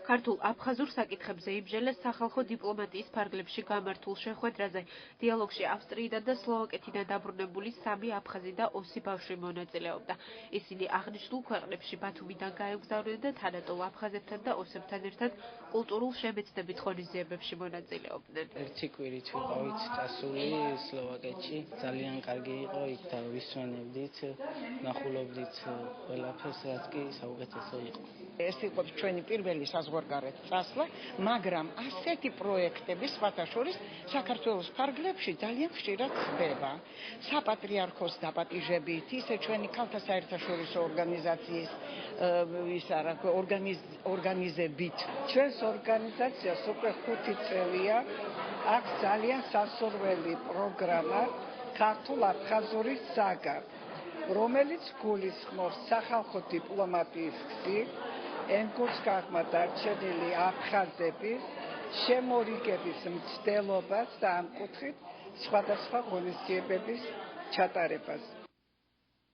ქართულ აფხაზურ საკითხებზე იბრძოლეს სახალხო დიპლომატიის ფარგლებში გამართულ შეხვედრაზე. დიალოგში ავსტრიიდან და სლოვაკეთიდან დაბრუნებული 3 აფხაზი და 20 ბავშვი მონაწილეობდა. ისინი აღნიშნულ ქვეყნებში ბათუმიდან გაემგზავრნენ და თანატოლ აფხაზებთან და ოსებთან ერთად კულტურულ შემეცნებით ღონისძიებებში მონაწილეობდნენ. ერთი კვირით ვიყავით წასული სლოვაკეთში. ძალიან კარგი იყო, იქ ვისვენებდით, ნახულობდით ყველაფერს, რაც კი საუკეთესო იყო. ეს იყო ჩვენი პირველი საზღვარგარეთ წასვლა, მაგრამ ასეთი პროექტები სხვათა შორის საქართველოს ფარგლებში ძალიან ხშირად ხდება. საპატრიარქოს დაპატიჟებით, ისე ჩვენი ქალთა საერთაშორისო ორგანიზაციის ორგანიზებით. ჩვენს ორგანიზაციას უკვე 5 წელია აქვს ძალიან სასურველი პროგრამა ქართულ-აფხაზური საგა, რომელიც გულისხმობს სახალხო დიპლომატიის გზით ენგურს გაღმა დარჩენილი აფხაზების შემორიგების მცდელობას და ამ კუთხით სხვადასხვა ღონისძიებების ჩატარებას.